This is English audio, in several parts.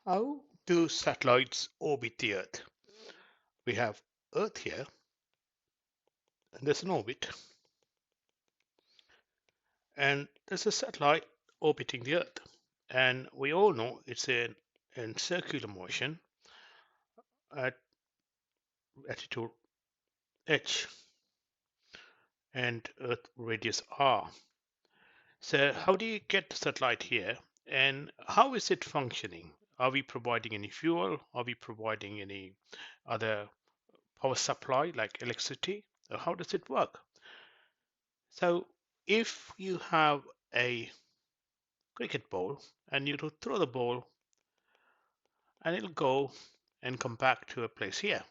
How do satellites orbit the Earth? We have Earth here, and there's an orbit, and there's a satellite orbiting the Earth. And we all know it's in circular motion at latitude h and Earth radius r. So, how do you get the satellite here, and how is it functioning? Are we providing any fuel? Are we providing any other power supply like electricity? Or how does it work? So, if you have a cricket ball and you throw the ball and it'll go and come back to a place here,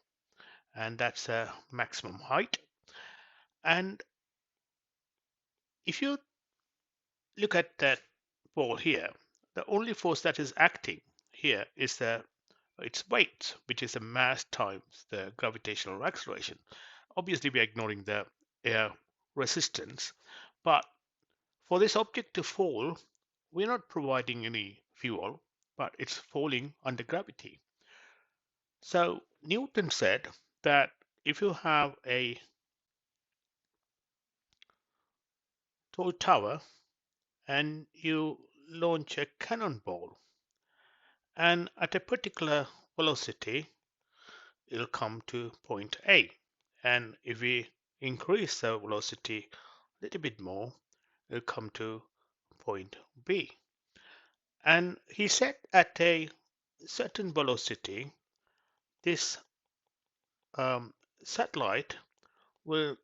and that's a maximum height. And if you look at that ball here, the only force that is acting here is its weight, which is the mass times the gravitational acceleration. Obviously, we are ignoring the air resistance, but for this object to fall, we're not providing any fuel, but it's falling under gravity. So Newton said that if you have a tall tower and you launch a cannonball, and at a particular velocity, it'll come to point A. And if we increase the velocity a little bit more, it'll come to point B. And he said at a certain velocity, this um, satellite will,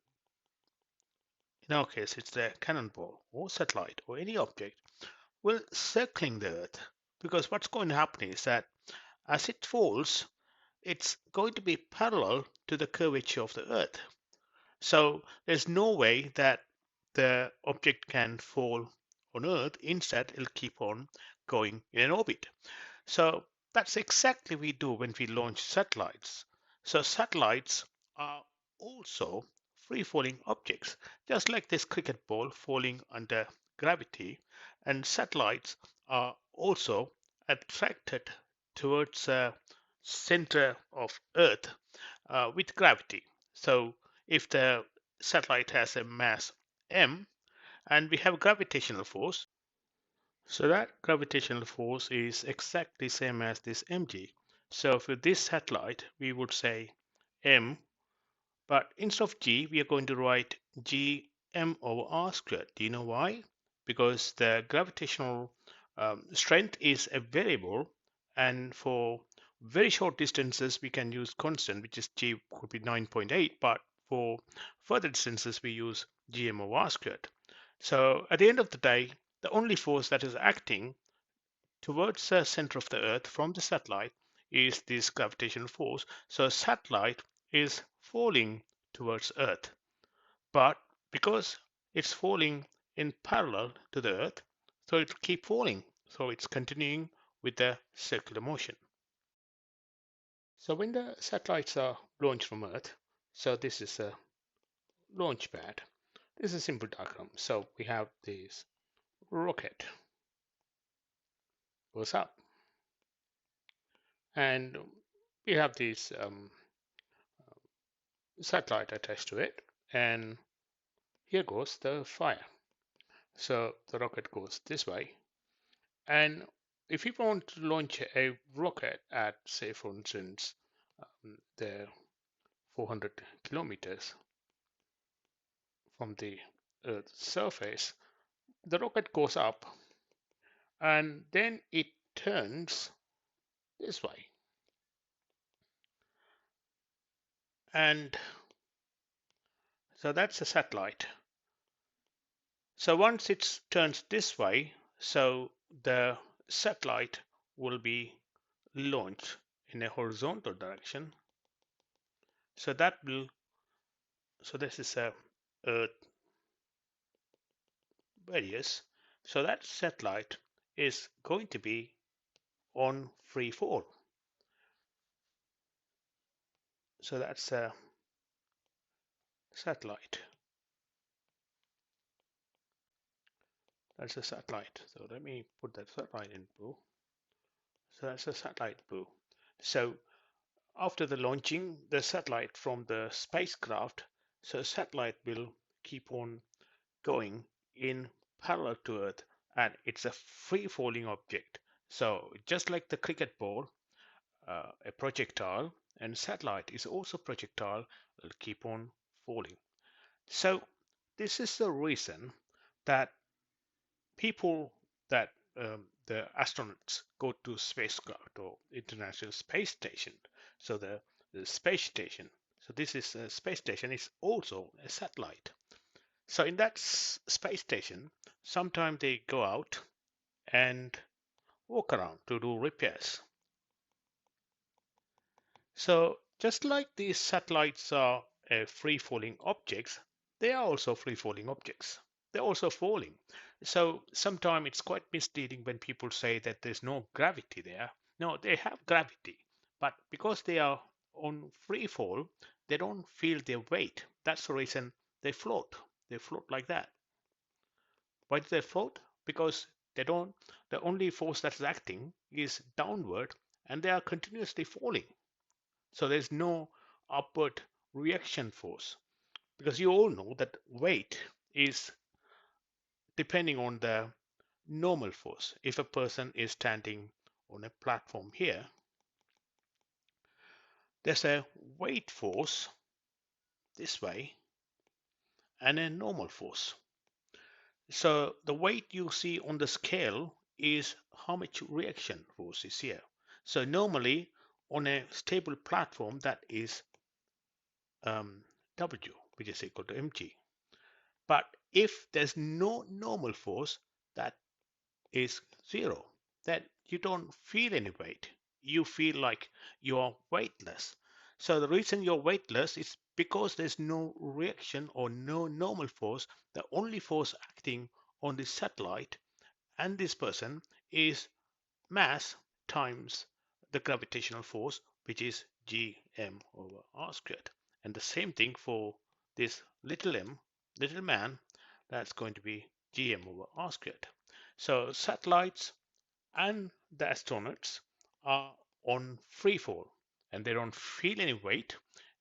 in our case, it's the cannonball or satellite or any object, will circling the Earth. Because what's going to happen is that as it falls, it's going to be parallel to the curvature of the Earth. So there's no way that the object can fall on Earth. Instead, it'll keep on going in an orbit. So that's exactly what we do when we launch satellites. So satellites are also free-falling objects, just like this cricket ball falling under gravity, and satellites are also attracted towards the center of Earth with gravity. So if the satellite has a mass m and we have gravitational force, so that gravitational force is exactly same as this mg. So for this satellite, we would say m, but instead of g, we are going to write g m over r squared. Do you know why? Because the gravitational strength is a variable, and for very short distances, we can use constant, which is g could be 9.8, but for further distances, we use gm over r squared. So at the end of the day, the only force that is acting towards the center of the Earth from the satellite is this gravitational force. So satellite is falling towards Earth, but because it's falling in parallel to the Earth, so it will keep falling. So it's continuing with the circular motion. So when the satellites are launched from Earth, so this is a launch pad. This is a simple diagram. So we have this rocket goes up, and we have this satellite attached to it, and here goes the fire. So the rocket goes this way, and if you want to launch a rocket at, say, for instance, the 400 kilometers from the Earth's surface, the rocket goes up and then it turns this way. And so that's a satellite. So once it turns this way, so the satellite will be launched in a horizontal direction. So that will, so this is a Earth radius. So that satellite is going to be on free fall. So that's a satellite. That's a satellite. So let me put that satellite in blue. So that's a satellite view. So after the launching the satellite from the spacecraft, so satellite will keep on going in parallel to Earth, and it's a free falling object. So just like the cricket ball, a projectile, and satellite is also projectile, will keep on falling. So this is the reason that people that the astronauts go to spacecraft or International Space Station. So the space station. So this is a space station is also a satellite. So in that space station, sometimes they go out and walk around to do repairs. So just like these satellites are free falling objects, they are also free falling objects. They're also falling. So sometimes it's quite misleading when people say that there's no gravity there. No, they have gravity, but because they are on free fall, they don't feel their weight. That's the reason they float. They float like that. Why do they float? Because they don't, the only force that's acting is downward and they are continuously falling. So there's no upward reaction force because you all know that weight is depending on the normal force. If a person is standing on a platform here, there's a weight force this way and a normal force. So the weight you see on the scale is how much reaction force is here. So normally on a stable platform that is W, which is equal to mg. But if there's no normal force, that is zero. Then you don't feel any weight. You feel like you are weightless. So the reason you're weightless is because there's no reaction or no normal force. The only force acting on this satellite and this person is mass times the gravitational force, which is gm over r squared. And the same thing for this little m, little man, that's going to be gm over r squared. So satellites and the astronauts are on free fall and they don't feel any weight,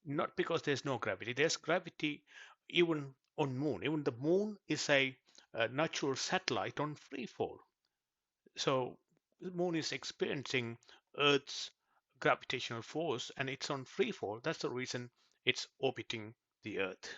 not because there's no gravity. There's gravity even on moon. Even the moon is a natural satellite on free fall. So the moon is experiencing Earth's gravitational force and it's on free fall. That's the reason it's orbiting the Earth.